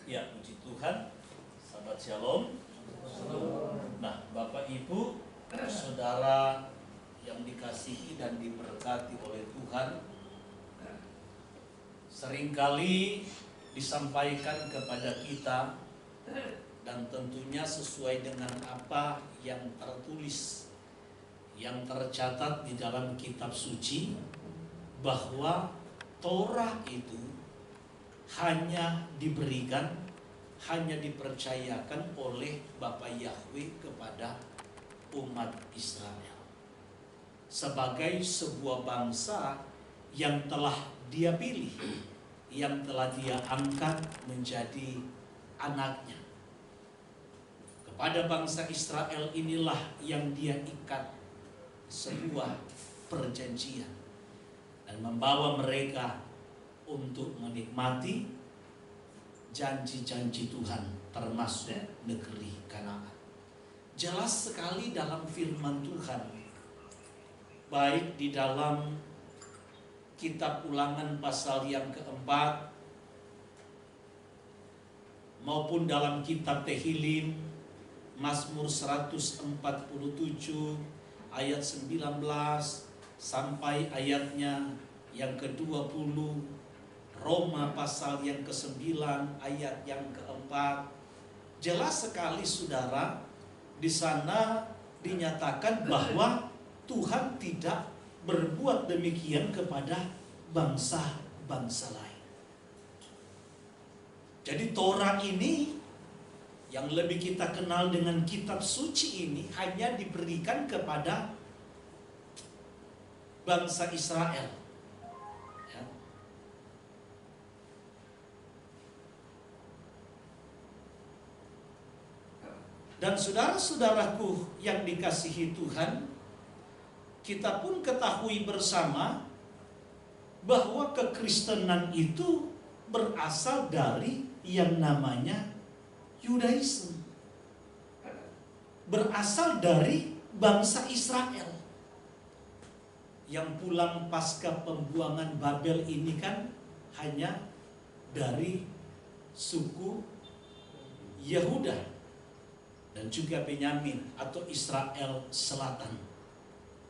Ya, puji Tuhan, sahabat Shalom. Nah, Bapak Ibu, saudara yang dikasihi dan diberkati oleh Tuhan, seringkali disampaikan kepada kita dan tentunya sesuai dengan apa yang tertulis, yang tercatat di dalam kitab suci, bahwa Torah itu hanya diberikan, hanya dipercayakan oleh Bapa Yahweh kepada umat Israel sebagai sebuah bangsa yang telah Dia pilih, yang telah Dia angkat menjadi anaknya. Kepada bangsa Israel inilah yang Dia ikat sebuah perjanjian dan membawa mereka untuk menikmati janji-janji Tuhan, termasuk negeri Kanaan. Jelas sekali dalam firman Tuhan, baik di dalam kitab Ulangan pasal yang keempat maupun dalam kitab Tehillim, Mazmur 147 ayat 19 sampai ayatnya yang ke-20, Roma pasal yang ke-9 ayat yang ke-4. Jelas sekali saudara, di sana dinyatakan bahwa Tuhan tidak berbuat demikian kepada bangsa-bangsa lain. Jadi Torah ini yang lebih kita kenal dengan kitab suci ini hanya diberikan kepada bangsa Israel. Dan saudara-saudaraku yang dikasihi Tuhan, kita pun ketahui bersama bahwa kekristenan itu berasal dari yang namanya Yudaisme. Berasal dari bangsa Israel. Yang pulang pasca pembuangan Babel ini kan hanya dari suku Yehuda dan juga Benyamin atau Israel Selatan.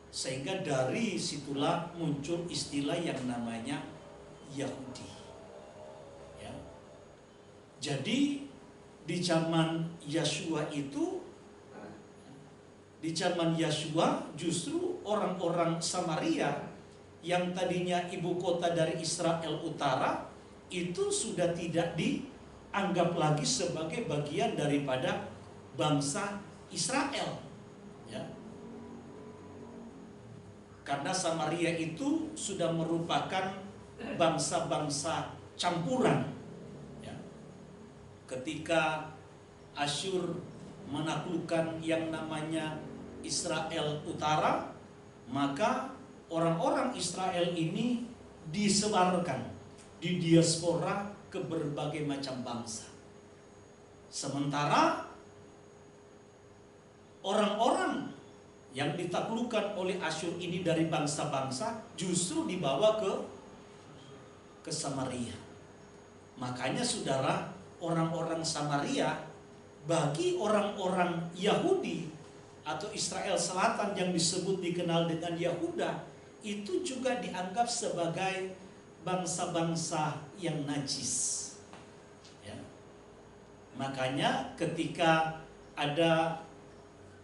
Sehingga dari situlah muncul istilah yang namanya Yahudi. Ya. Jadi di zaman Yeshua itu, di zaman Yeshua justru orang-orang Samaria yang tadinya ibu kota dari Israel Utara itu sudah tidak dianggap lagi sebagai bagian daripada bangsa Israel, ya. Karena Samaria itu sudah merupakan bangsa-bangsa campuran, ya. Ketika Asyur menaklukkan yang namanya Israel Utara, maka orang-orang Israel ini disebarkan di diaspora ke berbagai macam bangsa. Sementara orang-orang yang ditaklukkan oleh Asyur ini dari bangsa-bangsa justru dibawa ke Samaria. Makanya saudara, orang-orang Samaria bagi orang-orang Yahudi atau Israel Selatan yang disebut dikenal dengan Yahuda itu juga dianggap sebagai bangsa-bangsa yang najis. Ya. Makanya ketika ada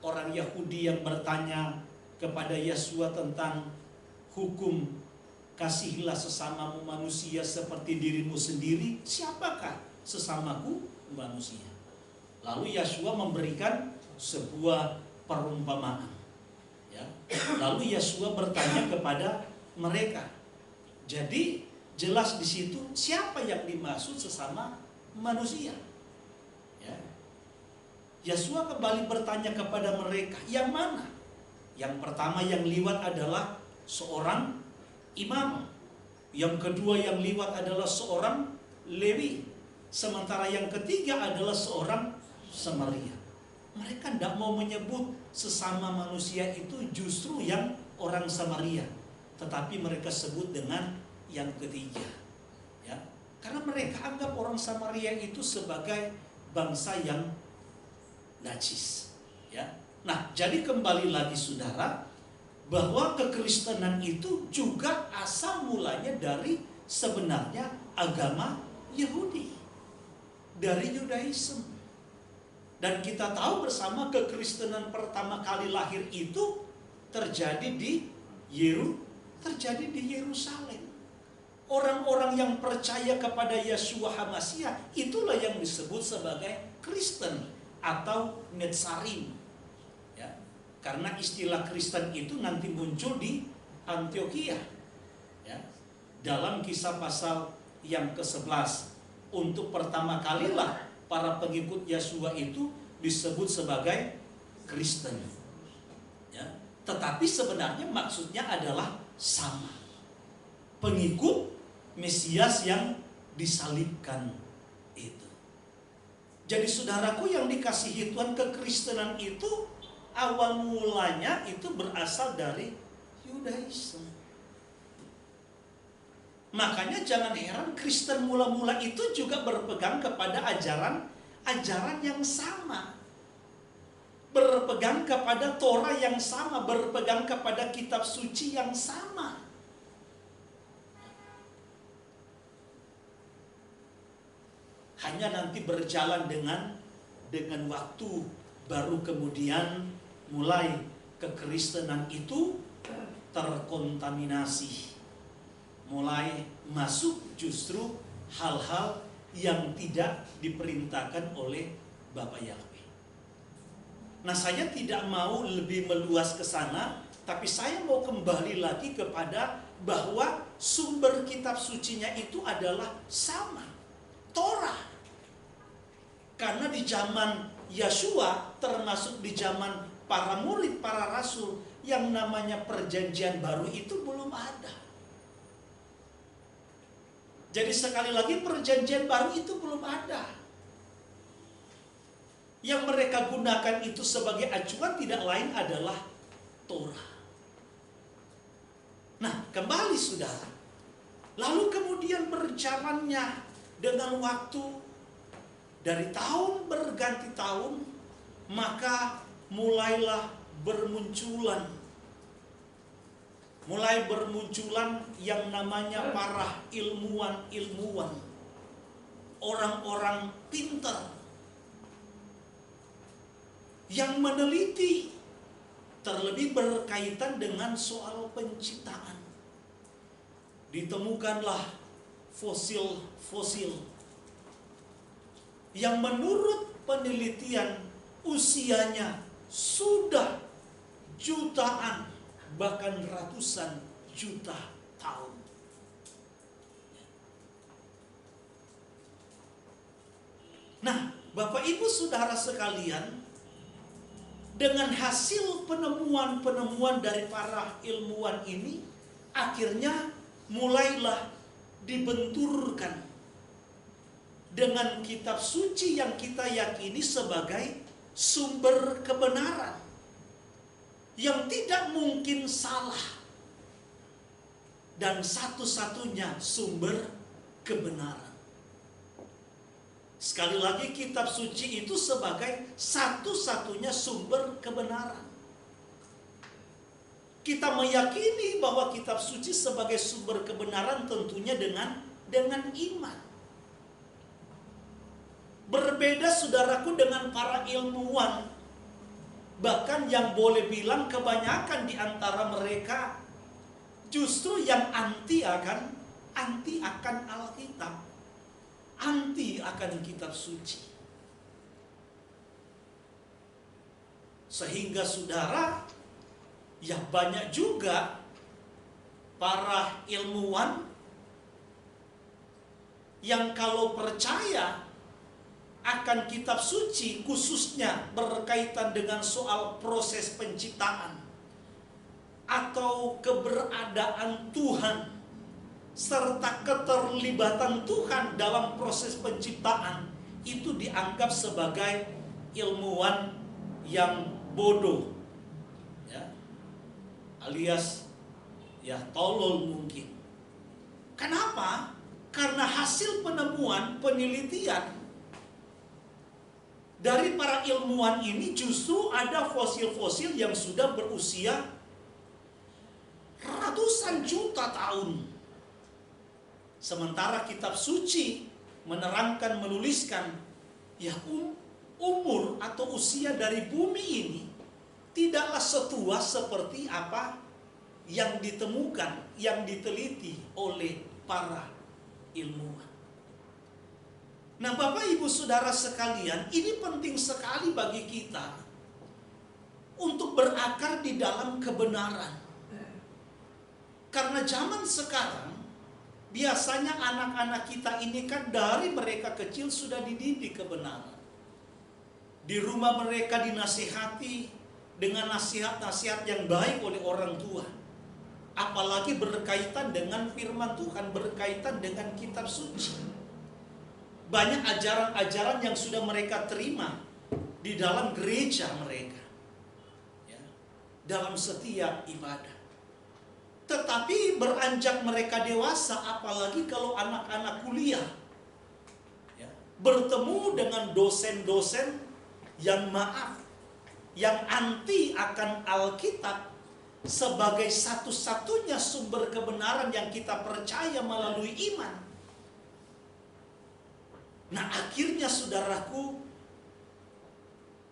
orang Yahudi yang bertanya kepada Yeshua tentang hukum kasihilah sesamamu manusia seperti dirimu sendiri, siapakah sesamaku manusia? Lalu Yeshua memberikan sebuah perumpamaan. Ya. Lalu Yeshua bertanya kepada mereka. Jadi jelas di situ siapa yang dimaksud sesama manusia. Yeshua kembali bertanya kepada mereka, yang mana? Yang pertama yang liwat adalah seorang imam. Yang kedua yang liwat adalah seorang Lewi. Sementara yang ketiga adalah seorang Samaria. Mereka tidak mau menyebut sesama manusia itu justru yang orang Samaria. Tetapi mereka sebut dengan yang ketiga. Ya. Karena mereka anggap orang Samaria itu sebagai bangsa yang najis. Ya. Nah, jadi kembali lagi saudara, bahwa kekristenan itu juga asal mulanya dari sebenarnya agama Yahudi, dari Yudaisme. Dan kita tahu bersama kekristenan pertama kali lahir itu terjadi di Yerusalem. Orang-orang yang percaya kepada Yeshua HaMasyiah itulah yang disebut sebagai Kristen atau Netsarim. Ya, karena istilah Kristen itu nanti muncul di Antioquia. Ya, dalam Kisah pasal yang ke-11, untuk pertama kalilah para pengikut Yeshua itu disebut sebagai Kristen. Ya, tetapi sebenarnya maksudnya adalah sama. Pengikut Mesias yang disalibkan itu. Jadi saudaraku yang dikasihi Tuhan, kekristenan itu awal mulanya itu berasal dari Yudaisme. Makanya jangan heran Kristen mula-mula itu juga berpegang kepada ajaran yang sama. Berpegang kepada Torah yang sama, berpegang kepada kitab suci yang sama. Hanya nanti berjalan dengan waktu, baru kemudian mulai kekristenan itu terkontaminasi. Mulai masuk justru hal-hal yang tidak diperintahkan oleh Bapa Yahweh. Nah, saya tidak mau lebih meluas ke sana, tapi saya mau kembali lagi kepada bahwa sumber kitab sucinya itu adalah sama, Torah. Karena di zaman Yeshua, termasuk di zaman para murid, para rasul, yang namanya perjanjian baru itu belum ada. Jadi sekali lagi perjanjian baru itu belum ada. Yang mereka gunakan itu sebagai acuan tidak lain adalah Torah. Nah, kembali saudara. Lalu kemudian berjalannya dengan waktu, dari tahun berganti tahun, maka mulai bermunculan yang namanya para ilmuwan, orang-orang pintar yang meneliti, terlebih berkaitan dengan soal penciptaan. Ditemukanlah fosil-fosil yang menurut penelitian usianya sudah jutaan, bahkan ratusan juta tahun. Nah, Bapak Ibu Saudara sekalian, dengan hasil penemuan-penemuan dari para ilmuwan ini, akhirnya mulailah dibenturkan dengan kitab suci yang kita yakini sebagai sumber kebenaran, yang tidak mungkin salah, dan satu-satunya sumber kebenaran. Sekali lagi, kitab suci itu sebagai satu-satunya sumber kebenaran. Kita meyakini bahwa kitab suci sebagai sumber kebenaran tentunya dengan iman. Berbeda saudaraku dengan para ilmuwan, bahkan yang boleh bilang kebanyakan di antara mereka justru yang anti akan Alkitab, anti akan kitab suci. Sehingga saudara, ya banyak juga para ilmuwan yang kalau percaya akan kitab suci, khususnya berkaitan dengan soal proses penciptaan atau keberadaan Tuhan serta keterlibatan Tuhan dalam proses penciptaan, itu dianggap sebagai ilmuwan yang bodoh, ya, alias ya tolol mungkin. Kenapa? Karena hasil penemuan, penelitian dari para ilmuwan ini, justru ada fosil-fosil yang sudah berusia ratusan juta tahun. Sementara kitab suci menerangkan, menuliskan, ya umur atau usia dari bumi ini tidaklah setua seperti apa yang ditemukan, yang diteliti oleh para ilmuwan. Nah, Bapak Ibu Saudara sekalian, ini penting sekali bagi kita untuk berakar di dalam kebenaran. Karena zaman sekarang biasanya anak-anak kita ini kan dari mereka kecil sudah dididik kebenaran. Di rumah mereka dinasihati dengan nasihat-nasihat yang baik oleh orang tua. Apalagi berkaitan dengan firman Tuhan, berkaitan dengan kitab suci. Banyak ajaran-ajaran yang sudah mereka terima di dalam gereja mereka, ya, dalam setiap ibadah. Tetapi beranjak mereka dewasa, apalagi kalau anak-anak kuliah, ya, bertemu dengan dosen-dosen yang yang anti akan Alkitab sebagai satu-satunya sumber kebenaran yang kita percaya melalui iman. Nah, akhirnya saudaraku,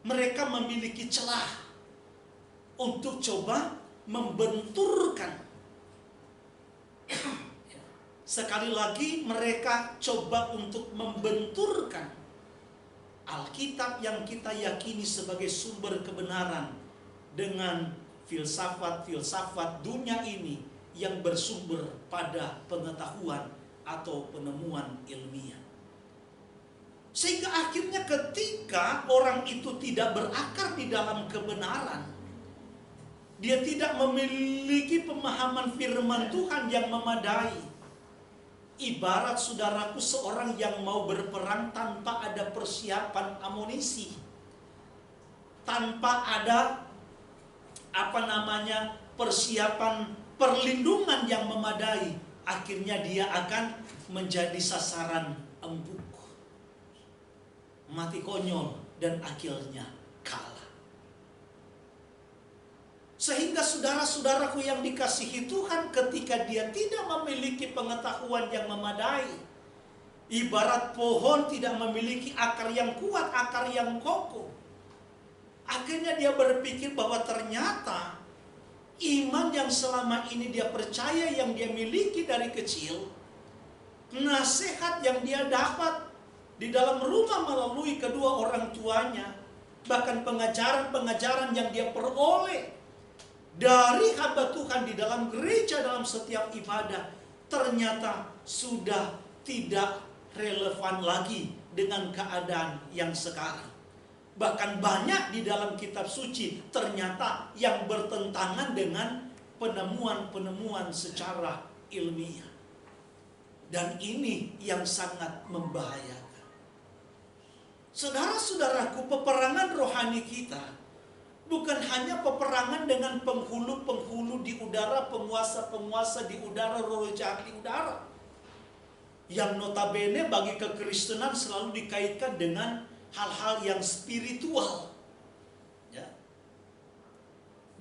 mereka memiliki celah untuk coba membenturkan. Sekali lagi mereka coba untuk membenturkan Alkitab yang kita yakini sebagai sumber kebenaran dengan filsafat-filsafat dunia ini yang bersumber pada pengetahuan atau penemuan ilmiah. Sehingga akhirnya ketika orang itu tidak berakar di dalam kebenaran, dia tidak memiliki pemahaman firman Tuhan yang memadai. Ibarat saudaraku seorang yang mau berperang tanpa ada persiapan amunisi, tanpa ada persiapan perlindungan yang memadai, akhirnya dia akan menjadi sasaran empuk, mati konyol, dan akhirnya kalah. Sehingga saudara-saudaraku yang dikasihi Tuhan, ketika dia tidak memiliki pengetahuan yang memadai, ibarat pohon tidak memiliki akar yang kuat, akar yang kokoh, akhirnya dia berpikir bahwa ternyata iman yang selama ini dia percaya, yang dia miliki dari kecil, nasihat yang dia dapat di dalam rumah melalui kedua orang tuanya, bahkan pengajaran-pengajaran yang dia peroleh dari hamba Tuhan di dalam gereja, dalam setiap ibadah, ternyata sudah tidak relevan lagi dengan keadaan yang sekarang. Bahkan banyak di dalam kitab suci ternyata yang bertentangan dengan penemuan-penemuan secara ilmiah. Dan ini yang sangat membahayakan. Saudara-saudaraku, peperangan rohani kita bukan hanya peperangan dengan penghulu-penghulu di udara, penguasa-penguasa di udara, roh jahat di udara, yang notabene bagi kekristenan selalu dikaitkan dengan hal-hal yang spiritual, ya,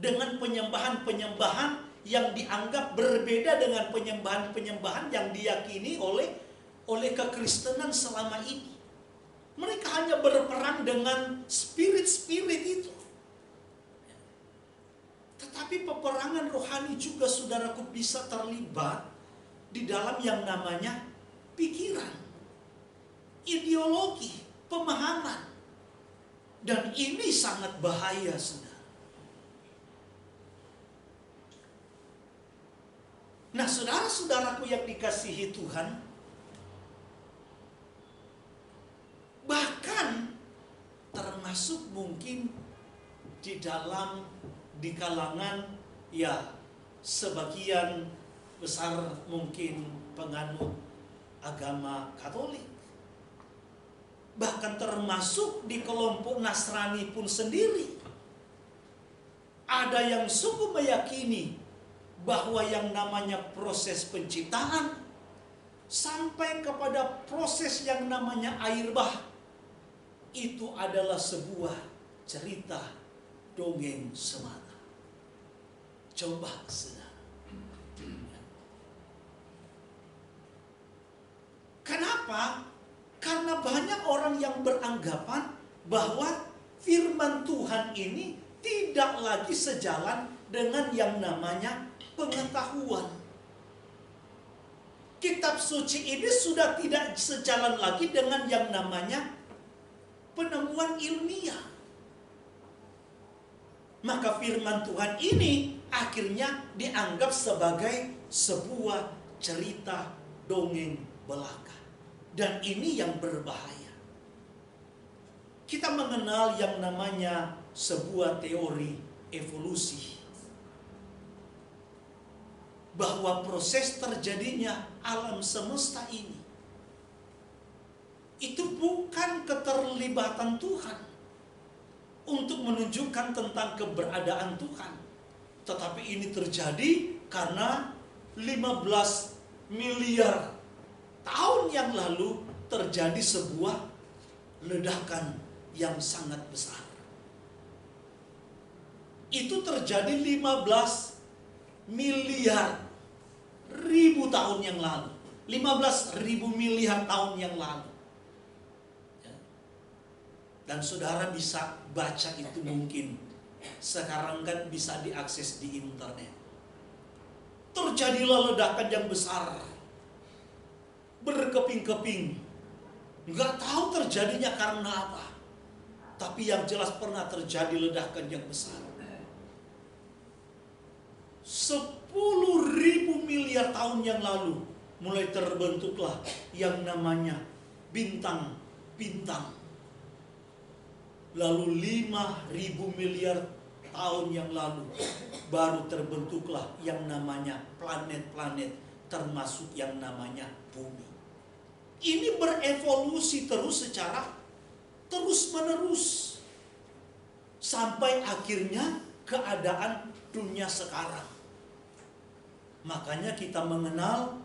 dengan penyembahan-penyembahan yang dianggap berbeda dengan penyembahan-penyembahan yang diyakini oleh kekristenan selama ini. Mereka hanya berperang dengan spirit-spirit itu. Tetapi peperangan rohani juga, saudaraku, bisa terlibat di dalam yang namanya pikiran, ideologi, pemahaman. Dan ini sangat bahaya, saudara. Nah, saudara-saudaraku yang dikasihi Tuhan, bahkan termasuk mungkin di kalangan ya sebagian besar mungkin penganut agama Katolik, bahkan termasuk di kelompok Nasrani pun sendiri, ada yang sungguh meyakini bahwa yang namanya proses penciptaan sampai kepada proses yang namanya air bah. Itu adalah sebuah cerita dongeng semata. Coba saudara. Kenapa? Karena banyak orang yang beranggapan bahwa firman Tuhan ini tidak lagi sejalan dengan yang namanya pengetahuan. Kitab suci ini sudah tidak sejalan lagi dengan yang namanya penemuan ilmiah. Maka firman Tuhan ini akhirnya dianggap sebagai sebuah cerita dongeng belaka. Dan ini yang berbahaya. Kita mengenal yang namanya sebuah teori evolusi. Bahwa proses terjadinya alam semesta ini itu bukan keterlibatan Tuhan untuk menunjukkan tentang keberadaan Tuhan. Tetapi ini terjadi karena 15 miliar tahun yang lalu terjadi sebuah ledakan yang sangat besar. Itu terjadi 15 miliar ribu tahun yang lalu. 15.000 miliar tahun yang lalu. Dan saudara bisa baca itu mungkin. Sekarang kan bisa diakses di internet. Terjadilah ledakan yang besar. Berkeping-keping. Nggak tahu terjadinya karena apa. Tapi yang jelas pernah terjadi ledakan yang besar. 10.000 miliar tahun yang lalu mulai terbentuklah yang namanya bintang-bintang. Lalu 5.000 miliar tahun yang lalu baru terbentuklah yang namanya planet-planet, termasuk yang namanya bumi. Ini berevolusi terus secara terus-menerus sampai akhirnya keadaan dunia sekarang. Makanya kita mengenal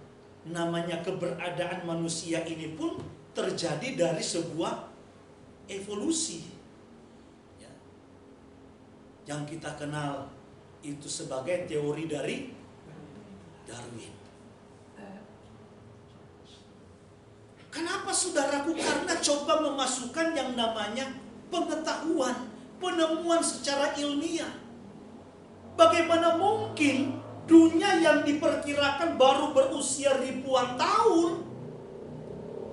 namanya keberadaan manusia ini pun terjadi dari sebuah evolusi. Yang kita kenal itu sebagai teori dari Darwin. Kenapa saudaraku? Karena coba memasukkan yang namanya pengetahuan, penemuan secara ilmiah. Bagaimana mungkin dunia yang diperkirakan baru berusia ribuan tahun,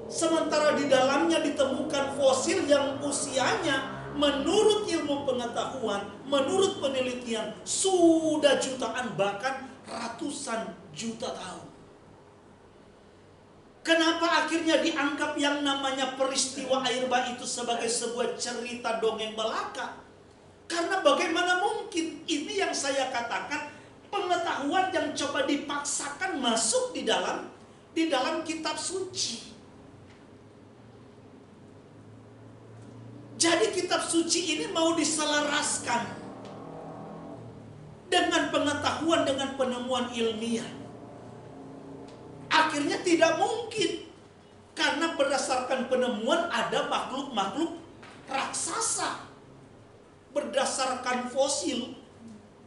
sementara di dalamnya ditemukan fosil yang usianya menurut ilmu pengetahuan, menurut penelitian sudah jutaan bahkan ratusan juta tahun. Kenapa akhirnya dianggap yang namanya peristiwa air bah itu sebagai sebuah cerita dongeng belaka? Karena bagaimana mungkin ini yang saya katakan pengetahuan yang coba dipaksakan masuk di dalam kitab suci. Jadi kitab suci ini mau diselaraskan dengan pengetahuan, dengan penemuan ilmiah. Akhirnya tidak mungkin. Karena berdasarkan penemuan ada makhluk-makhluk raksasa. Berdasarkan fosil,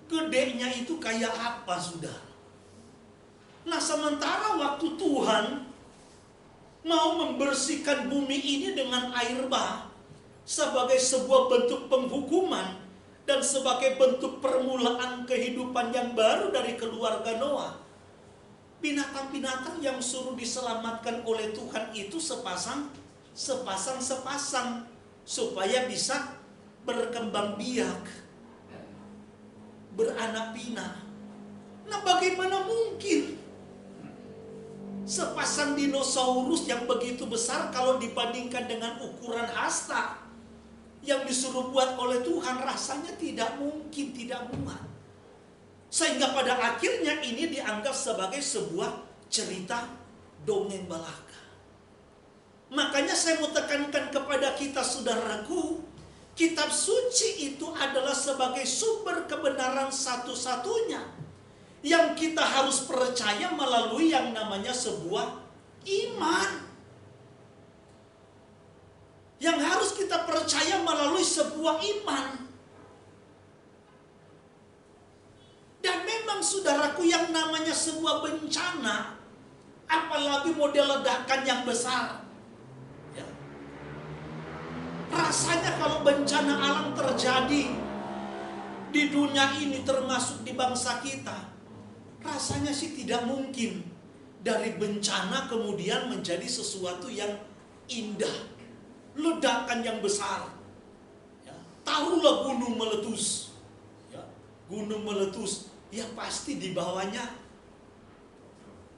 gedenya itu kayak apa sudah. Nah sementara waktu Tuhan mau membersihkan bumi ini dengan air bah, sebagai sebuah bentuk penghukuman dan sebagai bentuk permulaan kehidupan yang baru dari keluarga Noah. Binatang-binatang yang suruh diselamatkan oleh Tuhan itu sepasang supaya bisa berkembang biak, beranak pinak. Nah bagaimana mungkin sepasang dinosaurus yang begitu besar kalau dibandingkan dengan ukuran hasta yang disuruh buat oleh Tuhan, rasanya tidak mungkin, tidak muat. Sehingga pada akhirnya ini dianggap sebagai sebuah cerita dongeng belaka. Makanya saya mau tekankan kepada kita saudaraku, kitab suci itu adalah sebagai sumber kebenaran satu-satunya yang kita harus percaya melalui yang namanya sebuah Iman yang harus kita percaya melalui sebuah iman. Dan memang saudaraku, yang namanya sebuah bencana, apalagi model ledakan yang besar, ya, rasanya kalau bencana alam terjadi di dunia ini, termasuk di bangsa kita, rasanya sih tidak mungkin dari bencana kemudian menjadi sesuatu yang indah. Ledakan yang besar, ya, taruhlah gunung meletus, ya, gunung meletus, ya pasti di bawahnya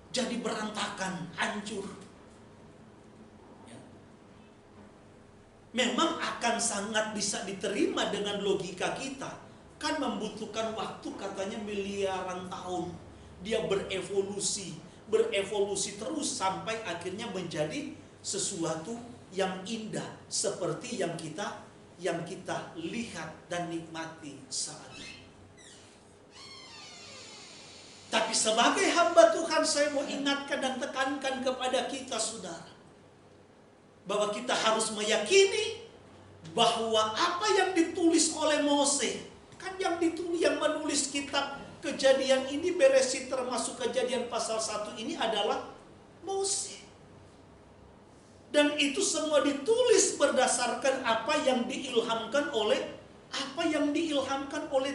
jadi berantakan, hancur, ya. Memang akan sangat bisa diterima dengan logika kita, kan membutuhkan waktu katanya miliaran tahun, dia berevolusi terus sampai akhirnya menjadi sesuatu yang indah seperti yang kita lihat dan nikmati saat ini. Tapi sebagai hamba Tuhan, saya mau ingatkan dan tekankan kepada kita, saudara, bahwa kita harus meyakini bahwa apa yang ditulis oleh Mose, kan yang menulis kitab Kejadian ini, Beresit termasuk Kejadian pasal 1 ini adalah Mose. Dan itu semua ditulis berdasarkan apa yang diilhamkan oleh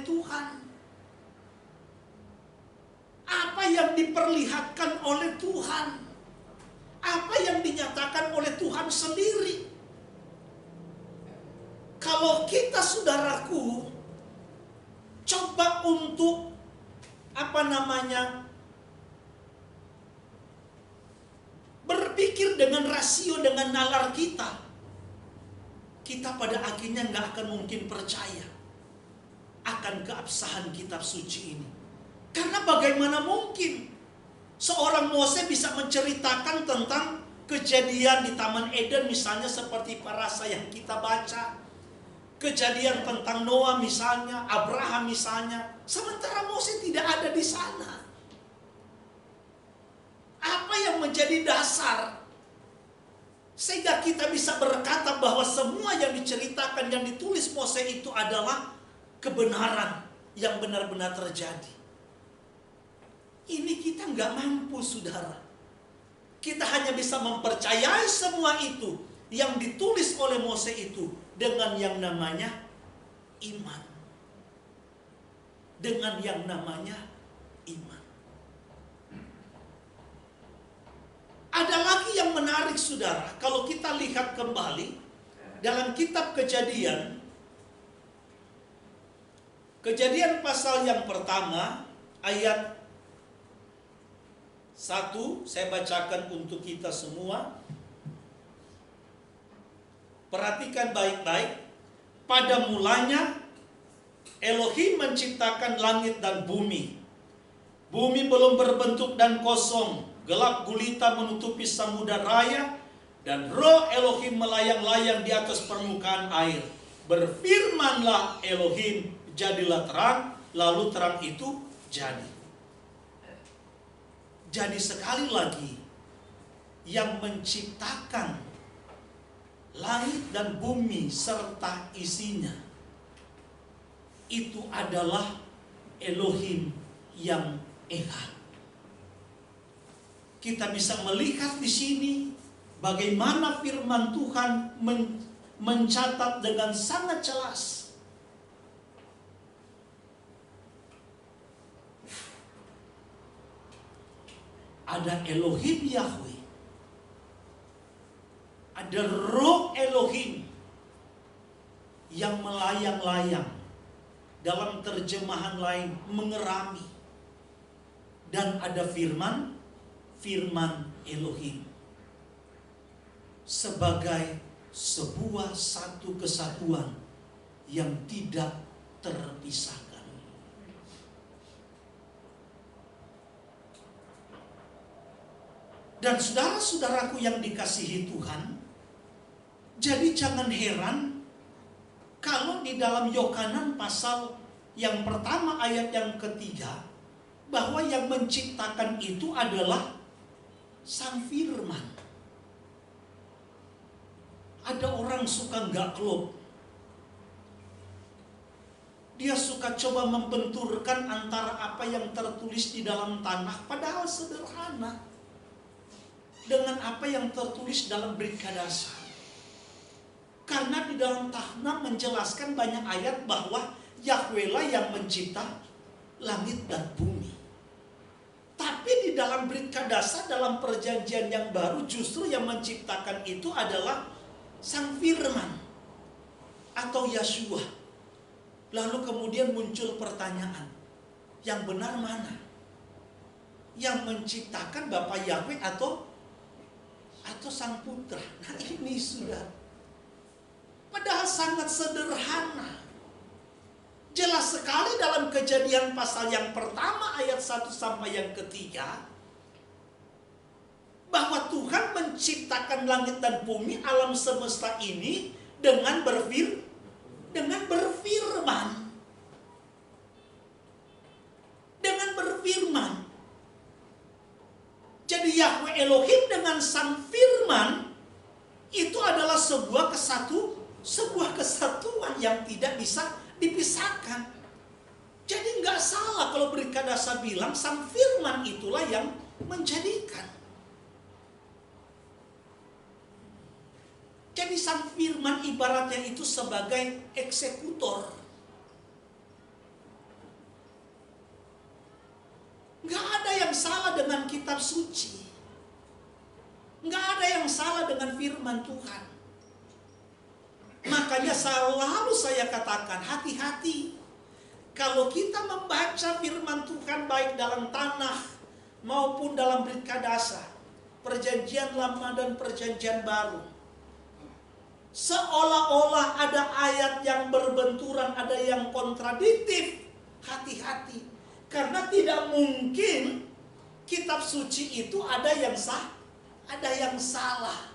Tuhan. Apa yang diperlihatkan oleh Tuhan. Apa yang dinyatakan oleh Tuhan sendiri. Kalau kita, saudaraku, coba untuk berpikir dengan rasio, dengan nalar kita pada akhirnya nggak akan mungkin percaya akan keabsahan kitab suci ini. Karena bagaimana mungkin seorang Mose bisa menceritakan tentang kejadian di Taman Eden misalnya, seperti parasa yang kita baca, kejadian tentang Noah misalnya, Abraham misalnya, sementara Mose tidak ada di sana. Apa yang menjadi dasar sehingga kita bisa berkata bahwa semua yang diceritakan, yang ditulis Mose itu adalah kebenaran yang benar-benar terjadi? Ini kita nggak mampu, saudara. Kita hanya bisa mempercayai semua itu yang ditulis oleh Mose itu dengan yang namanya iman. Dengan yang namanya iman. Ada lagi yang menarik, saudara. Kalau kita lihat kembali dalam kitab Kejadian pasal yang pertama ayat 1, saya bacakan untuk kita semua. Perhatikan baik-baik. Pada mulanya Elohim menciptakan langit dan bumi. Bumi belum berbentuk dan kosong, gelap gulita menutupi samudra raya, dan roh Elohim melayang-layang di atas permukaan air. Berfirmanlah Elohim, jadilah terang, lalu terang itu jadi. Jadi sekali lagi, yang menciptakan langit dan bumi serta isinya itu adalah Elohim yang esa. Kita bisa melihat di sini bagaimana firman Tuhan mencatat dengan sangat jelas. Ada Elohim Yahweh, ada roh Elohim yang melayang-layang, dalam terjemahan lain mengerami, dan ada firman Elohim sebagai sebuah satu kesatuan yang tidak terpisahkan. Dan saudara-saudaraku yang dikasihi Tuhan, jadi jangan heran kalau di dalam Yohanan pasal yang pertama ayat yang ketiga, bahwa yang menciptakan itu adalah Sang firman. Ada orang suka nggak klop. Dia suka coba membenturkan antara apa yang tertulis di dalam tanah, padahal sederhana, dengan apa yang tertulis dalam berita dasar. Karena di dalam tanah menjelaskan banyak ayat bahwa Yahweh lah yang mencipta langit dan bumi. Tapi di dalam berita dasar, dalam perjanjian yang baru, justru yang menciptakan itu adalah Sang Firman atau Yeshua. Lalu kemudian muncul pertanyaan, yang benar mana? Yang menciptakan Bapa Yahweh atau Sang Putra? Nah ini sudah, padahal sangat sederhana. Jelas sekali dalam Kejadian pasal yang pertama ayat 1 sampai yang ketiga, bahwa Tuhan menciptakan langit dan bumi, alam semesta ini dengan berfirman. Dengan berfirman. Jadi Yahweh Elohim dengan Sang Firman itu adalah sebuah kesatuan yang tidak bisa dipisahkan. Jadi nggak salah kalau berita dasar bilang Sang Firman itulah yang menjadikan. Jadi Sang Firman ibaratnya itu sebagai eksekutor. Nggak ada yang salah dengan kitab suci. Nggak ada yang salah dengan firman Tuhan. Makanya selalu saya katakan, hati-hati. Kalau kita membaca firman Tuhan baik dalam tanah maupun dalam berita dasar, perjanjian lama dan perjanjian baru, seolah-olah ada ayat yang berbenturan, ada yang kontradiktif. Hati-hati. Karena tidak mungkin kitab suci itu ada yang sah, ada yang salah.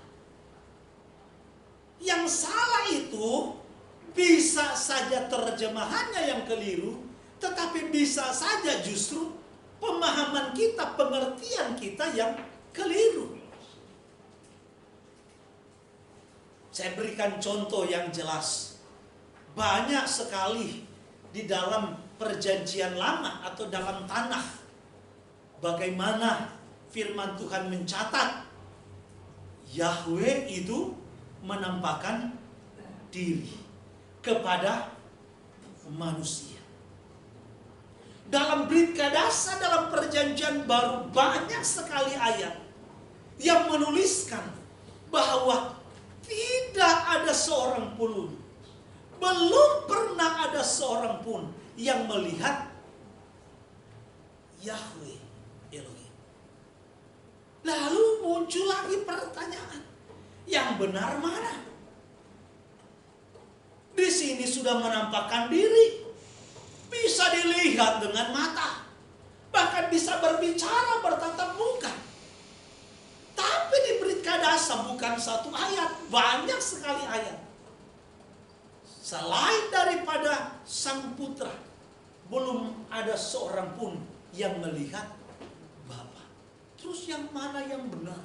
Yang salah itu bisa saja terjemahannya yang keliru, tetapi bisa saja justru pemahaman kita, pengertian kita yang keliru. Saya berikan contoh yang jelas. Banyak sekali di dalam perjanjian lama atau dalam tanah, bagaimana firman Tuhan mencatat Yahweh itu menampakkan diri kepada manusia. Dalam berita dasar, dalam perjanjian baru, banyak sekali ayat yang menuliskan bahwa tidak ada seorang pun, belum pernah ada seorang pun yang melihat Yahweh Elohim. Lalu muncul lagi pertanyaan, yang benar mana? Di sini sudah menampakkan diri, bisa dilihat dengan mata, bahkan bisa berbicara bertatap muka. Tapi di berita dasar bukan satu ayat, banyak sekali ayat. Selain daripada Sang Putra, belum ada seorang pun yang melihat Bapa. Terus yang mana yang benar?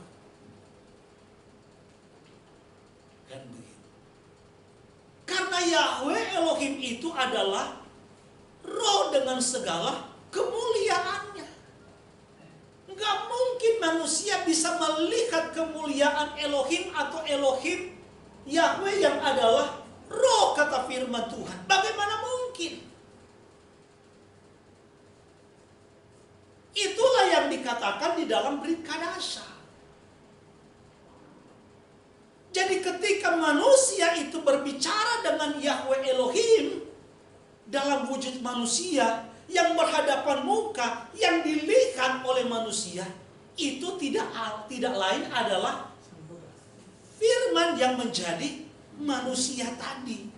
Kan begitu. Karena Yahweh Elohim itu adalah roh dengan segala kemuliaannya. Enggak mungkin manusia bisa melihat kemuliaan Elohim atau Elohim Yahweh yang adalah roh, kata firman Tuhan. Bagaimana mungkin? Itulah yang dikatakan di dalam berita dasar. Jadi ketika manusia itu berbicara dengan Yahweh Elohim dalam wujud manusia yang berhadapan muka, yang dilihat oleh manusia, itu tidak lain adalah firman yang menjadi manusia tadi.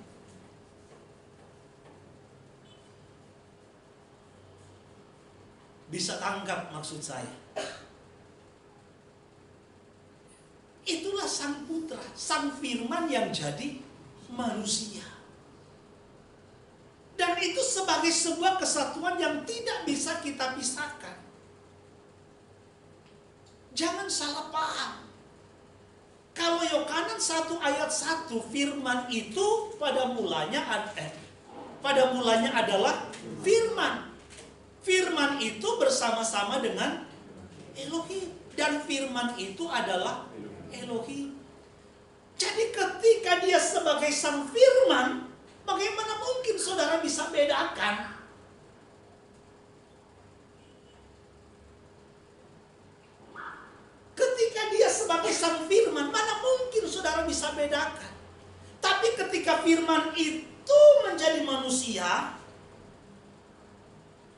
Bisa tangkap maksud saya? Itulah Sang Putra, Sang Firman yang jadi manusia. Dan itu sebagai sebuah kesatuan yang tidak bisa kita pisahkan. Jangan salah paham. Kalau Yohanes 1 ayat 1, firman itu pada mulanya adalah firman. Firman itu bersama-sama dengan Elohim, dan firman itu adalah Elohim. Jadi ketika dia sebagai sang firman, bagaimana mungkin saudara bisa bedakan? Ketika dia sebagai sang firman, mana mungkin saudara bisa bedakan? Tapi ketika firman itu menjadi manusia,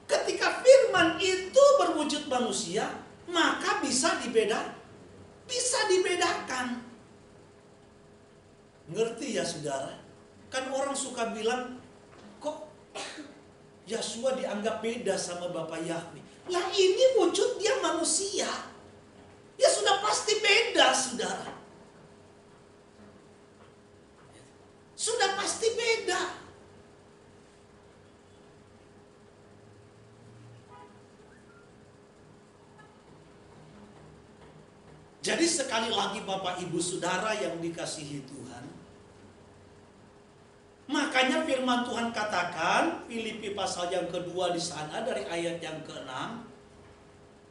ketika firman itu berwujud manusia, maka bisa dibedakan. Ngerti ya saudara? Kan orang suka bilang, kok Yahshua dianggap beda sama Bapa Yahweh? Lah ini wujud dia manusia. Ya sudah pasti beda, saudara. Sudah pasti beda. Jadi sekali lagi Bapak Ibu Saudara yang dikasihi Tuhan, makanya firman Tuhan katakan, Filipi pasal yang kedua di sana dari ayat yang ke-6,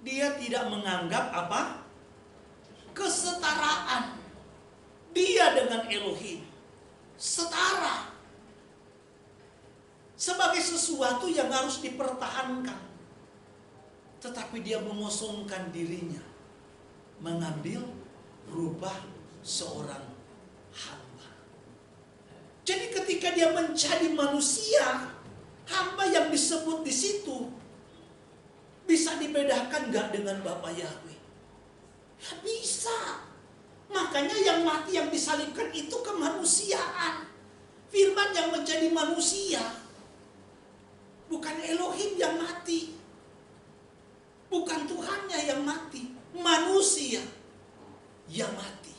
dia tidak menganggap apa? Kesetaraan dia dengan Elohim setara, sebagai sesuatu yang harus dipertahankan. Tetapi dia mengosongkan dirinya, mengambil rubah seorang hamba. Jadi ketika dia menjadi manusia, hamba yang disebut di situ bisa dibedakan gak dengan Bapa Yahweh? Ya bisa. Makanya yang mati, yang disalibkan itu kemanusiaan. Firman yang menjadi manusia. Bukan Elohim yang mati. Bukan Tuhannya yang mati. Manusia yang mati.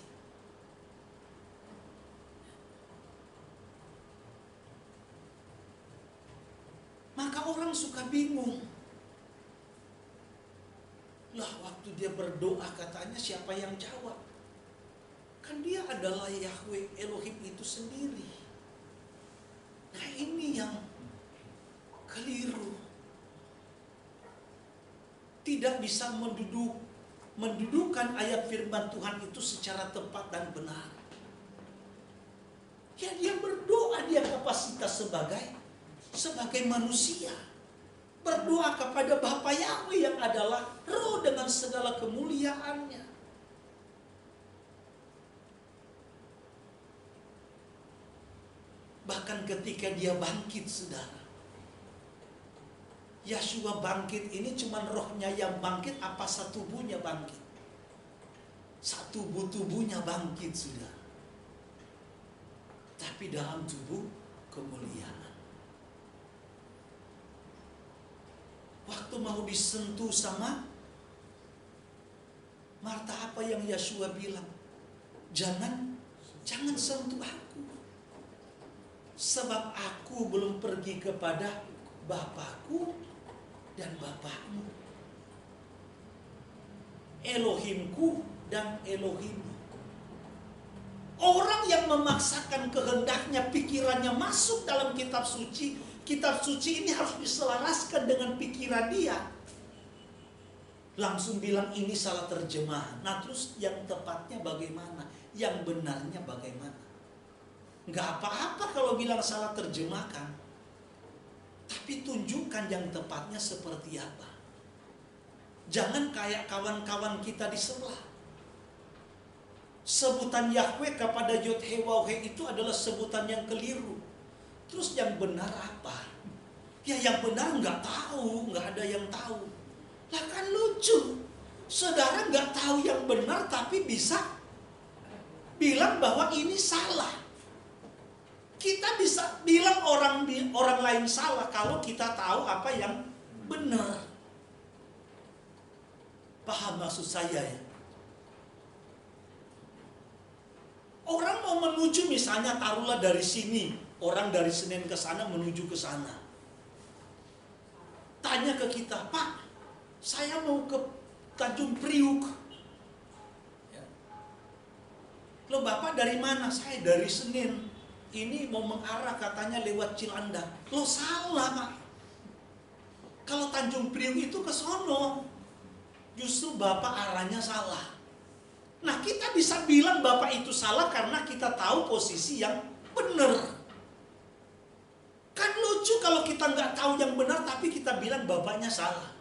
Maka orang suka bingung. Lah waktu dia berdoa katanya siapa yang jawab? Kan dia adalah Yahweh Elohim itu sendiri. Nah ini yang keliru. Tidak bisa mendudukan ayat firman Tuhan itu secara tepat dan benar. Ya dia berdoa, dia kapasitas sebagai manusia. Berdoa kepada Bapa Yahweh yang adalah Roh dengan segala kemuliaannya. Bahkan ketika dia bangkit, saudara, Yahshua bangkit ini cuman rohnya yang bangkit, apa satubuhnya bangkit? Tubuhnya bangkit, saudara. Tapi dalam tubuh kemuliaan. Waktu mau disentuh sama Marta, apa yang Yahshua bilang? Jangan sentuh aku. Sebab aku belum pergi kepada Bapakku dan Bapakmu, Elohimku dan Elohimmu. Orang yang memaksakan kehendaknya, pikirannya masuk dalam kitab suci ini harus diselaraskan dengan pikiran dia. Langsung bilang ini salah terjemahan. Nah terus yang tepatnya bagaimana? Yang benarnya bagaimana? Nggak apa-apa kalau bilang salah terjemahkan. Tapi tunjukkan yang tepatnya seperti apa. Jangan kayak kawan-kawan kita di sebelah. Sebutan Yahweh kepada Yod-Heh-Waw-Heh itu adalah sebutan yang keliru. Terus yang benar apa? Ya yang benar nggak tahu, nggak ada yang tahu. Lah kan lucu. Saudara nggak tahu yang benar tapi bisa bilang bahwa ini salah. Kita bisa bilang orang lain salah kalau kita tahu apa yang benar. Paham maksud saya ya? Orang mau menuju misalnya taruhlah dari sini, orang dari Senen ke sana menuju ke sana. Tanya ke kita, Pak, saya mau ke Tanjung Priuk. Loh Bapak dari mana? Saya dari Senin. Ini mau mengarah katanya lewat Cilandak. Loh salah Pak. Kalau Tanjung Priok itu ke sono. Justru Bapak arahnya salah. Nah kita bisa bilang Bapak itu salah karena kita tahu posisi yang benar. Kan lucu kalau kita nggak tahu yang benar tapi kita bilang Bapaknya salah.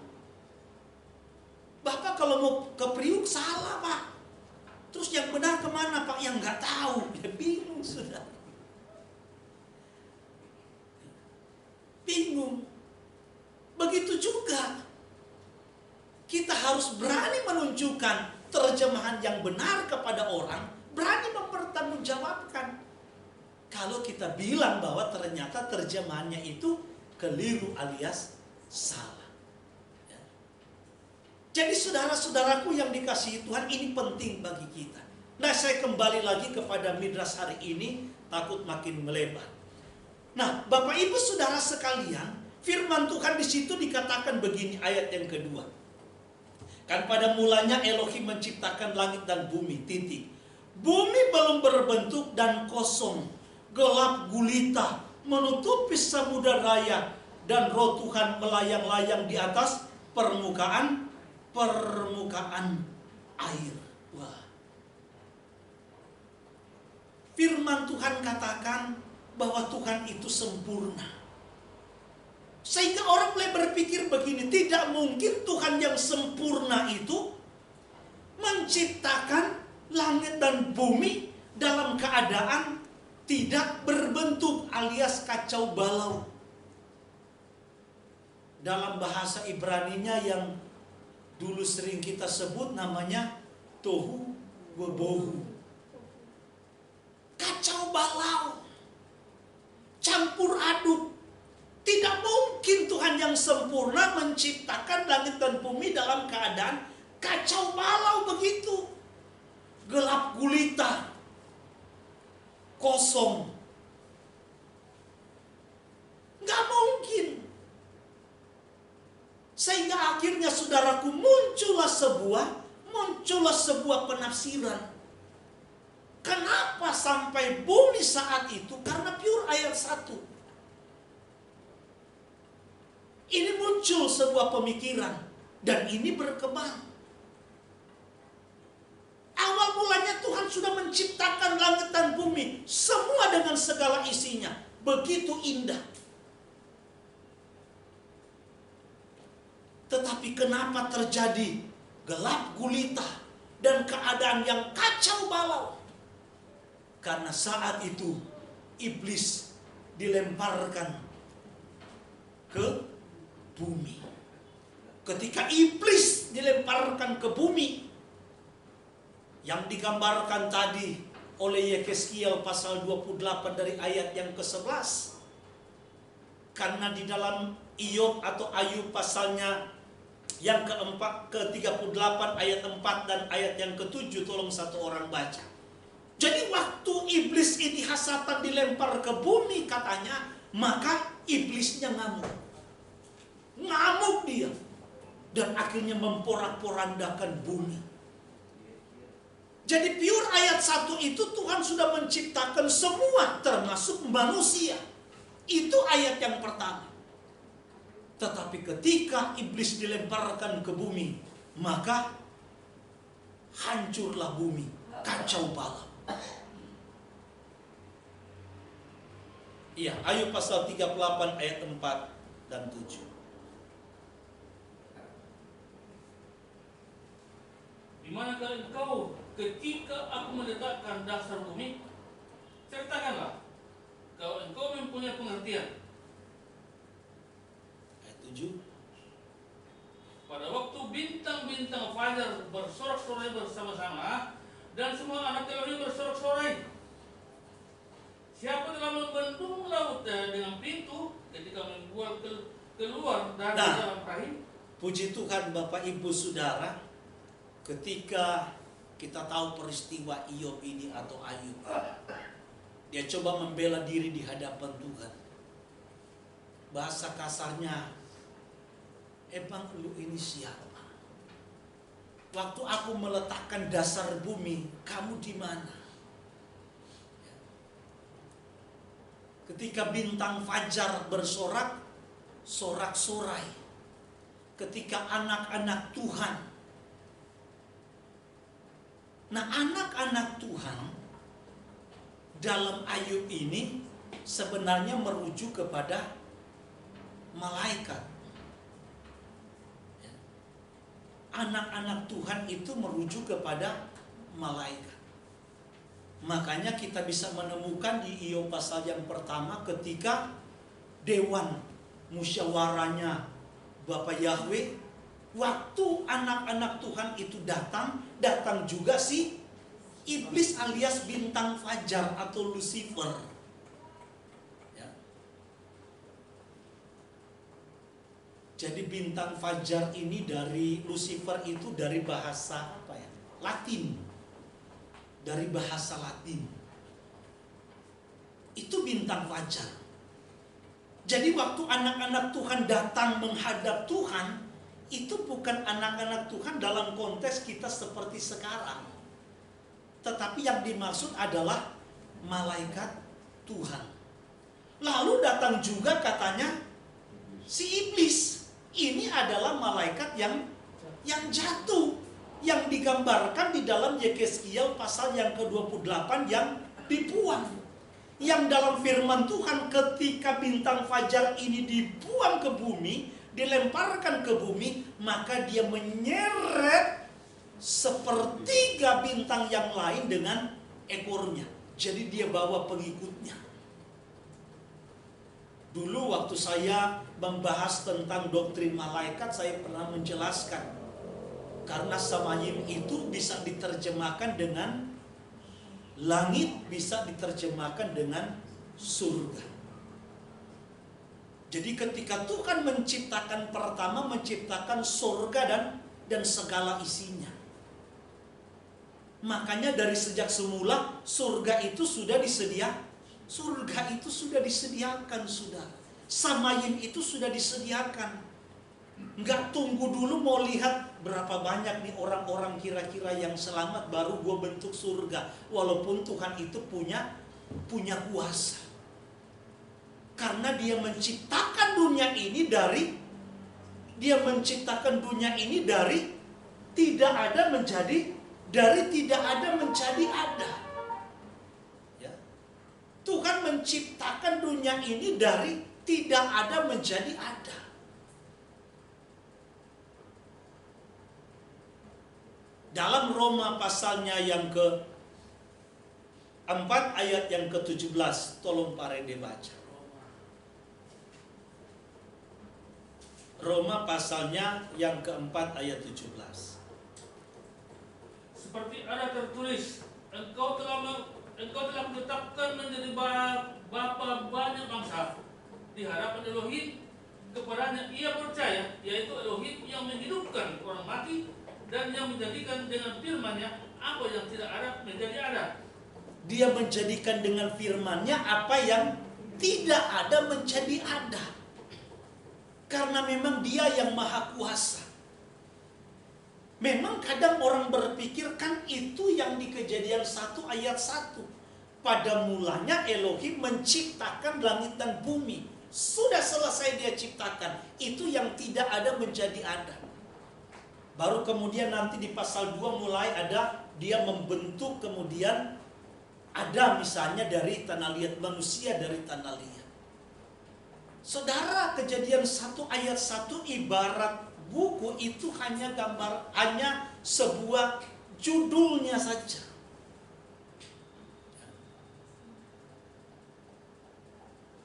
Bapak kalau mau ke Priuk salah Pak. Terus yang benar kemana Pak? Yang nggak tahu. Ya bingung sudah. Bingung. Begitu juga. Kita harus berani menunjukkan terjemahan yang benar kepada orang. Berani mempertanggungjawabkan. Kalau kita bilang bahwa ternyata terjemahannya itu keliru alias salah. Jadi saudara-saudaraku yang dikasihi Tuhan, ini penting bagi kita. Nah, saya kembali lagi kepada midras hari ini, takut makin melebar. Nah, Bapak Ibu Saudara sekalian, firman Tuhan di situ dikatakan begini, ayat yang kedua. Kan pada mulanya Elohim menciptakan langit dan bumi, titik. Bumi belum berbentuk dan kosong, gelap gulita, menutupi samudera raya, dan roh Tuhan melayang-layang di atas permukaan air. Wah. Firman Tuhan katakan bahwa Tuhan itu sempurna. Sehingga orang mulai berpikir begini, tidak mungkin Tuhan yang sempurna itu menciptakan langit dan bumi dalam keadaan tidak berbentuk alias kacau balau. Dalam bahasa Ibraninya yang dulu sering kita sebut namanya tohu webohu. Kacau balau. Campur aduk. Tidak mungkin Tuhan yang sempurna menciptakan langit dan bumi dalam keadaan kacau balau begitu. Gelap gulita. Kosong. Nggak mungkin. Sehingga akhirnya saudaraku muncullah sebuah penafsiran. Kenapa sampai bumi saat itu? Karena pure ayat 1. Ini muncul sebuah pemikiran. Dan ini berkembang. Awal mulanya Tuhan sudah menciptakan langit dan bumi. Semua dengan segala isinya. Begitu indah. Tetapi kenapa terjadi gelap gulita dan keadaan yang kacau balau? Karena saat itu iblis dilemparkan ke bumi. Ketika iblis dilemparkan ke bumi, yang digambarkan tadi oleh Yehezkiel pasal 28 dari ayat yang ke-11. Karena di dalam Iyub atau Ayub pasalnya yang ke-38 ayat 4 dan ayat yang ke-7, tolong satu orang baca. Jadi waktu iblis ini hasatan dilempar ke bumi katanya, maka iblisnya ngamuk. Ngamuk dia. Dan akhirnya memporak-porandakan bumi. Jadi pure ayat 1 itu Tuhan sudah menciptakan semua termasuk manusia. Itu ayat yang pertama. Tetapi ketika iblis dilemparkan ke bumi, maka hancurlah bumi, kacau balau. Iya, Ayub pasal 38 ayat 4 dan 7. Di manakah engkau ketika aku meletakkan dasar bumi? Ceritakanlah, kalau engkau mempunyai pengertian. Ayat 7. Pada waktu bintang-bintang fajar bersorak-sorai bersama-sama dan semua anak Elohim bersorak-sorai. Siapa telah membendung laut dengan pintu ketika membuat keluar dari dalam rahim? Puji Tuhan Bapak Ibu Saudara, ketika kita tahu peristiwa Iyub ini atau Ayub, dia coba membela diri di hadapan Tuhan. Bahasa kasarnya, emang lu ini siapa? Waktu aku meletakkan dasar bumi, kamu di mana? Ketika bintang fajar bersorak, sorak-sorai. Ketika anak-anak Tuhan. Nah, anak-anak Tuhan dalam Ayub ini sebenarnya merujuk kepada malaikat. Anak-anak Tuhan itu merujuk kepada malaikat. Makanya kita bisa menemukan di Iyob pasal yang pertama ketika dewan musyawarahnya Bapak Yahweh, waktu anak-anak Tuhan itu datang juga si iblis alias bintang fajar atau Lucifer. Ya. Jadi bintang fajar ini dari Lucifer itu dari bahasa apa ya? Latin. Dari bahasa Latin. Itu bintang fajar. Jadi waktu anak-anak Tuhan datang menghadap Tuhan, itu bukan anak-anak Tuhan dalam konteks kita seperti sekarang. Tetapi yang dimaksud adalah malaikat Tuhan. Lalu datang juga katanya si iblis. Ini adalah malaikat yang jatuh. Yang digambarkan di dalam Yehezkiel pasal yang ke-28 yang dibuang. Yang dalam firman Tuhan ketika bintang fajar ini dibuang ke bumi, dilemparkan ke bumi, maka dia menyeret sepertiga bintang yang lain dengan ekornya. Jadi dia bawa pengikutnya. Dulu waktu saya membahas tentang doktrin malaikat, saya pernah menjelaskan. Karena Samayim itu bisa diterjemahkan dengan langit, bisa diterjemahkan dengan surga. Jadi ketika Tuhan menciptakan pertama, menciptakan surga dan segala isinya. Makanya dari sejak semula surga itu sudah disediakan, saudara. Samayim itu sudah disediakan. Nggak tunggu dulu mau lihat berapa banyak nih orang-orang kira-kira yang selamat baru gue bentuk surga. Walaupun Tuhan itu punya kuasa. Karena dia menciptakan dunia ini dari tidak ada menjadi ada. Ya. Tuhan menciptakan dunia ini dari tidak ada menjadi ada. Dalam Roma pasalnya yang ke-4 ayat yang ke-17, tolong Pak Rede baca. Roma pasalnya yang ke-4 ayat 17. Seperti ada tertulis, engkau telah menetapkan menjadi bapa banyak bangsa di hadapan Elohim, kepadanya ia percaya, yaitu Elohim yang menghidupkan orang mati dan yang menjadikan dengan firman-Nya apa yang tidak ada menjadi ada. Dia menjadikan dengan firman-Nya apa yang tidak ada menjadi ada. Karena memang dia yang maha kuasa. Memang kadang orang berpikir kan itu yang di Kejadian 1 ayat 1. Pada mulanya Elohim menciptakan langit dan bumi. Sudah selesai dia ciptakan. Itu yang tidak ada menjadi ada. Baru kemudian nanti di pasal 2 mulai ada dia membentuk, kemudian ada misalnya dari tanah liat, manusia dari tanah liat. Saudara, Kejadian 1 ayat 1 ibarat buku itu hanya sebuah judulnya saja.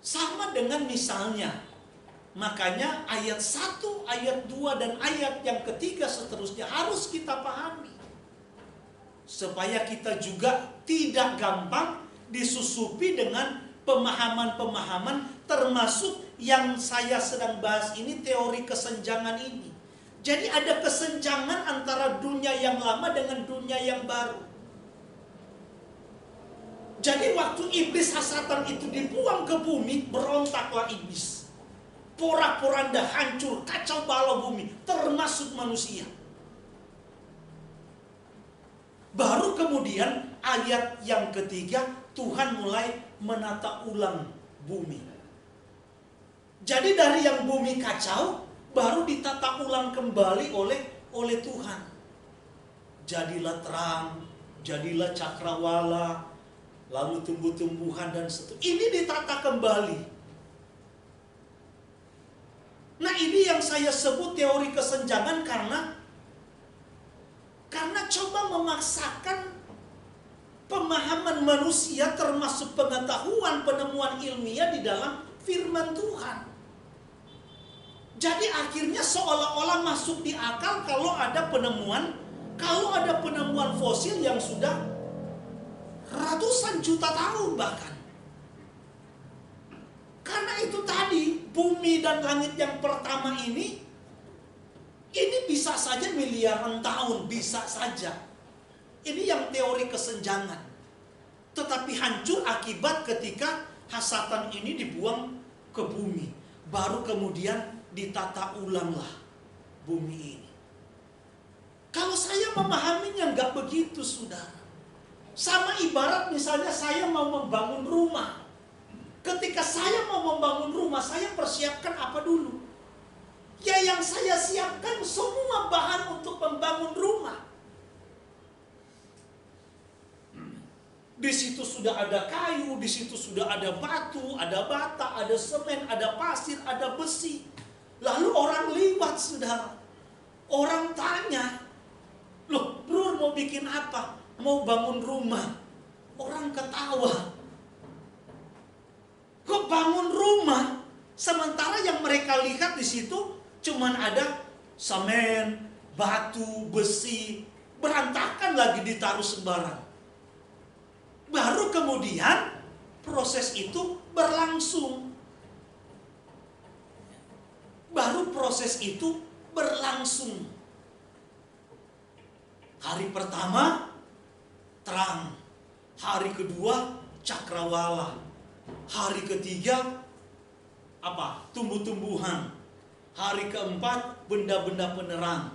Sama dengan misalnya, makanya ayat 1, ayat 2, dan ayat yang ketiga seterusnya harus kita pahami. Supaya kita juga tidak gampang disusupi dengan pemahaman-pemahaman termasuk yang saya sedang bahas ini, teori kesenjangan ini. Jadi ada kesenjangan antara dunia yang lama dengan dunia yang baru. Jadi waktu iblis hasatan itu dibuang ke bumi, berontaklah iblis. Porak-poranda hancur, kacau balau bumi, termasuk manusia. Baru kemudian ayat yang ketiga, Tuhan mulai menata ulang bumi. Jadi dari yang bumi kacau baru ditata ulang kembali oleh Tuhan. Jadilah terang, jadilah cakrawala, lalu tumbuh-tumbuhan dan seterusnya. Ini ditata kembali. Nah, ini yang saya sebut teori kesenjangan karena coba memaksakan pemahaman manusia termasuk pengetahuan penemuan ilmiah di dalam firman Tuhan. Jadi akhirnya seolah-olah masuk di akal kalau ada penemuan fosil yang sudah ratusan juta tahun bahkan. Karena itu tadi, bumi dan langit yang pertama ini bisa saja miliaran tahun, bisa saja. Ini yang teori kesenjangan. Tetapi hancur akibat ketika hasatan ini dibuang ke bumi. Baru kemudian ditata ulanglah bumi ini. Kalau saya memahaminya nggak begitu, saudara. Sama ibarat misalnya saya mau membangun rumah. Ketika saya mau membangun rumah, saya persiapkan apa dulu? Ya, yang saya siapkan semua bahan untuk membangun rumah. Di situ sudah ada kayu, di situ sudah ada batu, ada bata, ada semen, ada pasir, ada besi. Lalu orang liwat, saudara. Orang tanya, "Loh, Bro, mau bikin apa?" "Mau bangun rumah." Orang ketawa. Kok bangun rumah? Sementara yang mereka lihat di situ cuman ada semen, batu, besi, berantakan lagi ditaruh sembarang. Baru kemudian proses itu berlangsung. Hari pertama terang, hari kedua cakrawala, hari ketiga apa? Tumbuh-tumbuhan, hari keempat benda-benda penerang,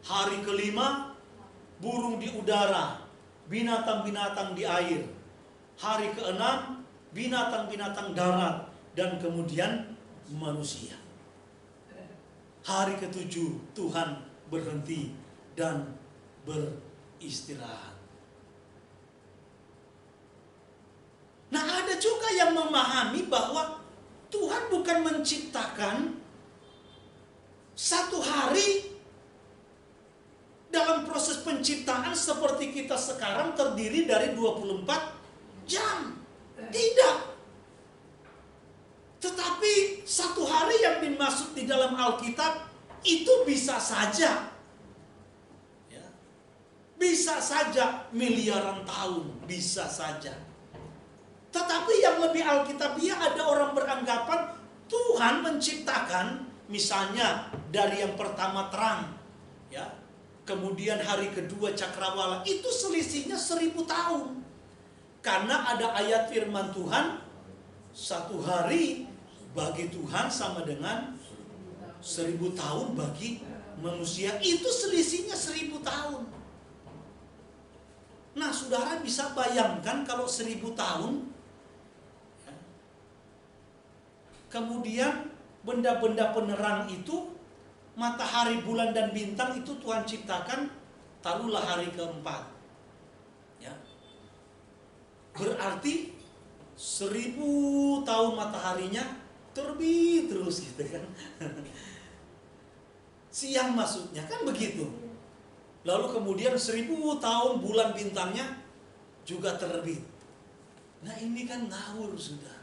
hari kelima burung di udara, binatang-binatang di air, hari keenam binatang-binatang darat, dan kemudian manusia. Hari ketujuh Tuhan berhenti dan beristirahat. Nah, ada juga yang memahami bahwa Tuhan bukan menciptakan satu hari dalam proses penciptaan seperti kita sekarang terdiri dari 24 jam. Tidak. Tetapi satu hari yang dimaksud di dalam Alkitab itu bisa saja, ya, bisa saja miliaran tahun, bisa saja. Tetapi yang lebih alkitabiah, ada orang beranggapan Tuhan menciptakan misalnya dari yang pertama terang, ya, kemudian hari kedua cakrawala, itu selisihnya 1000 tahun. Karena ada ayat firman Tuhan, satu hari bagi Tuhan sama dengan 1000 tahun bagi manusia. Itu selisihnya 1000 tahun. Nah, saudara bisa bayangkan kalau 1000 tahun, ya, kemudian benda-benda penerang itu, matahari, bulan, dan bintang itu Tuhan ciptakan, taruhlah hari keempat. Ya. Berarti 1000 tahun mataharinya terbit terus gitu kan. Siang maksudnya kan begitu. Lalu kemudian 1000 tahun bulan bintangnya juga terbit. Nah, ini kan ngawur, sudah.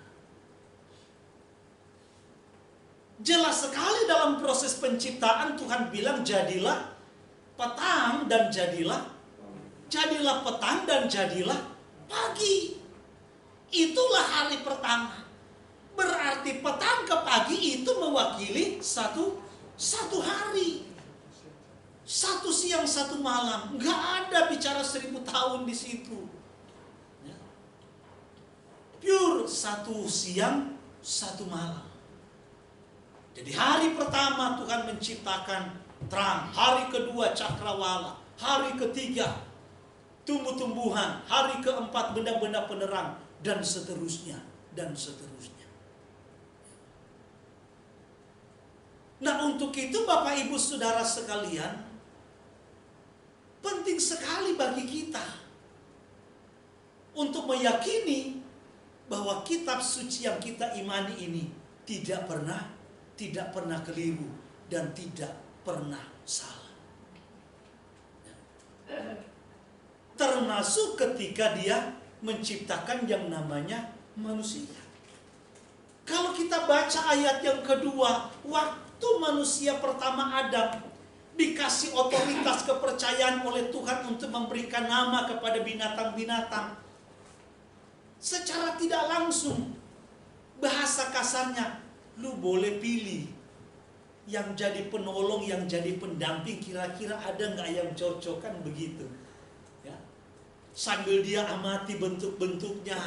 Jelas sekali dalam proses penciptaan Tuhan bilang jadilah petang dan jadilah petang dan jadilah pagi. Itulah hari pertama. Berarti petang ke pagi itu mewakili satu hari. Satu siang, satu malam. Nggak ada bicara 1000 tahun di situ. Ya. Pure satu siang, satu malam. Jadi hari pertama Tuhan menciptakan terang, hari kedua cakrawala, hari ketiga tumbuh-tumbuhan, hari keempat benda-benda penerang, dan seterusnya, dan seterusnya. Nah, untuk itu Bapak Ibu Saudara sekalian, penting sekali bagi kita untuk meyakini bahwa kitab suci yang kita imani ini tidak pernah keliru dan tidak pernah salah. Termasuk ketika dia menciptakan yang namanya manusia. Kalau kita baca ayat yang kedua, waktu manusia pertama Adam dikasih otoritas kepercayaan oleh Tuhan untuk memberikan nama kepada binatang-binatang, secara tidak langsung, bahasa kasarnya, lu boleh pilih yang jadi penolong, yang jadi pendamping, kira-kira ada nggak yang cocok, kan begitu ya. Sambil dia amati bentuk-bentuknya,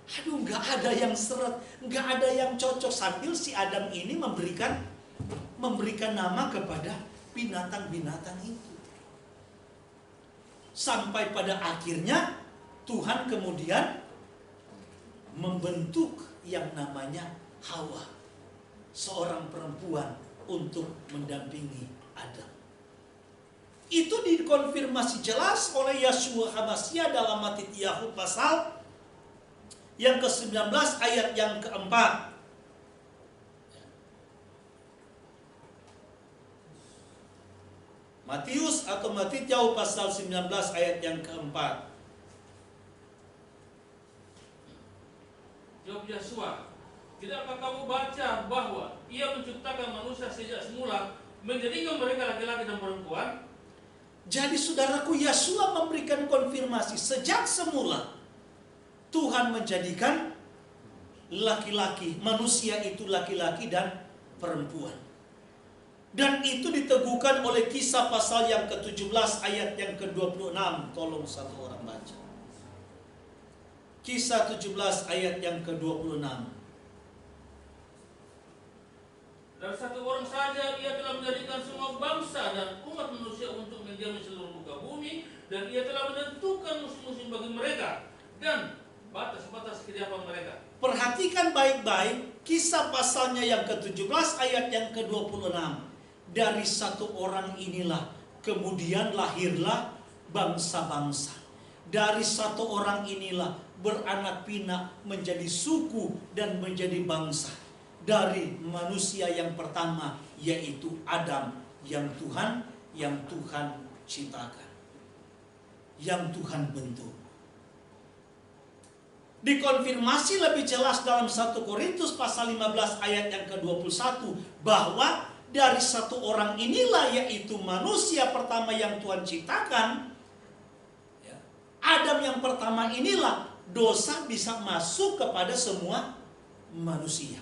aduh nggak ada yang seret, nggak ada yang cocok, sambil si Adam ini memberikan nama kepada binatang-binatang itu. Sampai pada akhirnya Tuhan kemudian membentuk yang namanya Hawa, seorang perempuan untuk mendampingi Adam. Itu dikonfirmasi jelas oleh Yeshua HaMashiach dalam Matthieu pasal yang ke-19 ayat yang keempat. Matius atau Matthieu pasal 19 ayat yang keempat. Jawab Yeshua, tidakkah kamu baca bahwa ia menciptakan manusia sejak semula, menjadikan mereka laki-laki dan perempuan? Jadi saudaraku, Yeshua memberikan konfirmasi sejak semula Tuhan menjadikan laki-laki, manusia itu laki-laki dan perempuan. Dan itu diteguhkan oleh Kisah pasal yang ke-17 ayat yang ke-26. Tolong satu orang baca. Kisah 17 ayat yang ke-26. Dan satu orang saja ia telah menjadikan semua bangsa dan umat manusia untuk mendiami seluruh muka bumi, dan ia telah menentukan musim-musim bagi mereka dan batas-batas kediaman mereka. Perhatikan baik-baik Kisah pasalnya yang ke-17 ayat yang ke-26. Dari satu orang inilah kemudian lahirlah bangsa-bangsa. Dari satu orang inilah beranak pinak menjadi suku dan menjadi bangsa. Dari manusia yang pertama, yaitu Adam, yang Tuhan ciptakan, yang Tuhan bentuk. Dikonfirmasi lebih jelas dalam 1 Korintus pasal 15 ayat yang ke-21 bahwa dari satu orang inilah, yaitu manusia pertama yang Tuhan ciptakan, Adam yang pertama inilah, dosa bisa masuk kepada semua manusia.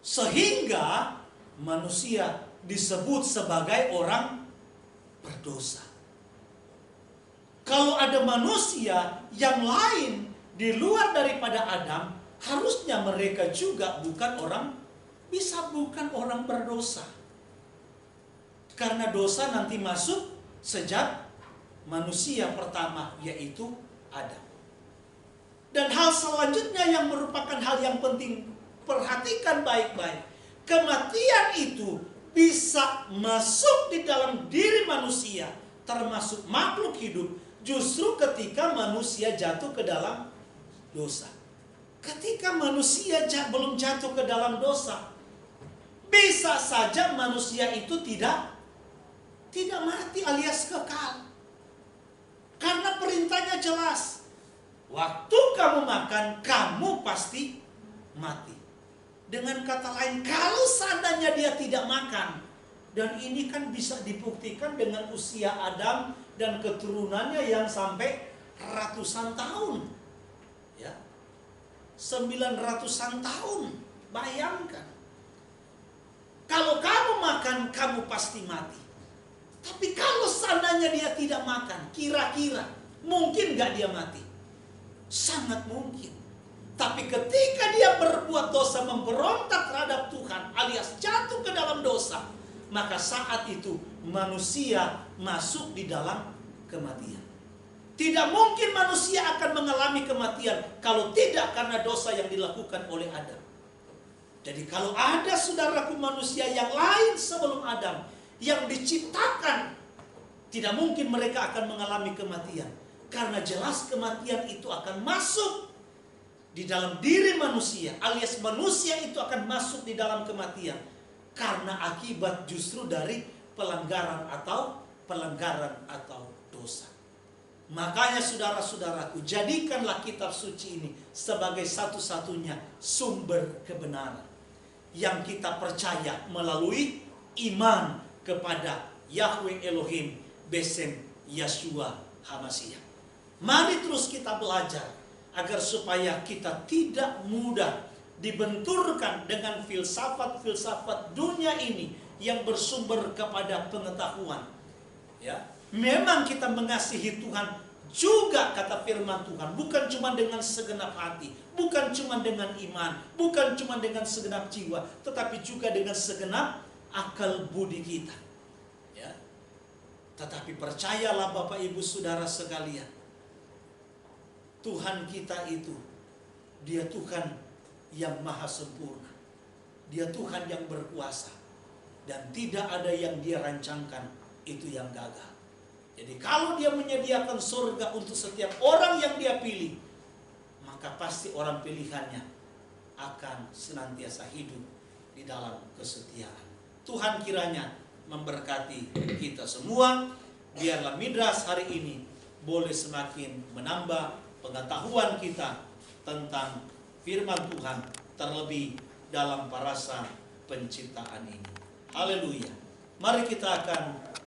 Sehingga manusia disebut sebagai orang berdosa. Kalau ada manusia yang lain di luar daripada Adam, harusnya mereka juga bukan orang berdosa. Karena dosa nanti masuk sejak manusia pertama, yaitu Adam. Dan hal selanjutnya yang merupakan hal yang penting, perhatikan baik-baik. Kematian itu bisa masuk di dalam diri manusia, termasuk makhluk hidup, justru ketika manusia jatuh ke dalam dosa. Ketika manusia belum jatuh ke dalam dosa, bisa saja manusia itu tidak mati alias kekal. Karena perintahnya jelas. Waktu kamu makan, kamu pasti mati. Dengan kata lain, kalau seandainya dia tidak makan, dan ini kan bisa dibuktikan dengan usia Adam dan keturunannya yang sampai ratusan tahun. Ya. 900-an tahun. Bayangkan. Kalau kamu makan, kamu pasti mati. Tapi kalau seandainya dia tidak makan, kira-kira mungkin gak dia mati? Sangat mungkin. Tapi ketika dia berbuat dosa, memberontak terhadap Tuhan, alias jatuh ke dalam dosa, maka saat itu manusia masuk di dalam kematian. Tidak mungkin manusia akan mengalami kematian kalau tidak karena dosa yang dilakukan oleh Adam. Jadi kalau ada saudaraku manusia yang lain sebelum Adam yang diciptakan, tidak mungkin mereka akan mengalami kematian. Karena jelas kematian itu akan masuk di dalam diri manusia, alias manusia itu akan masuk di dalam kematian. Karena akibat justru dari pelanggaran atau dosa. Makanya saudara-saudaraku, jadikanlah kitab suci ini sebagai satu-satunya sumber kebenaran yang kita percaya melalui iman kepada Yahweh Elohim Besem Yeshua HaMashiach. Mari terus kita belajar agar supaya kita tidak mudah dibenturkan dengan filsafat-filsafat dunia ini yang bersumber kepada pengetahuan. Ya, memang kita mengasihi Tuhan juga, kata firman Tuhan, bukan cuma dengan segenap hati, bukan cuma dengan iman, bukan cuma dengan segenap jiwa, tetapi juga dengan segenap akal budi kita. Ya. Tetapi percayalah Bapak Ibu Saudara sekalian, Tuhan kita itu, Dia Tuhan yang maha sempurna. Dia Tuhan yang berkuasa. Dan tidak ada yang Dia rancangkan itu yang gagal. Jadi kalau Dia menyediakan surga untuk setiap orang yang Dia pilih, maka pasti orang pilihannya akan senantiasa hidup di dalam kesetiaan. Tuhan kiranya memberkati kita semua. Biarlah Midras hari ini boleh semakin menambah pengetahuan kita tentang firman Tuhan, terlebih dalam parasa penciptaan ini. Haleluya. Mari kita akan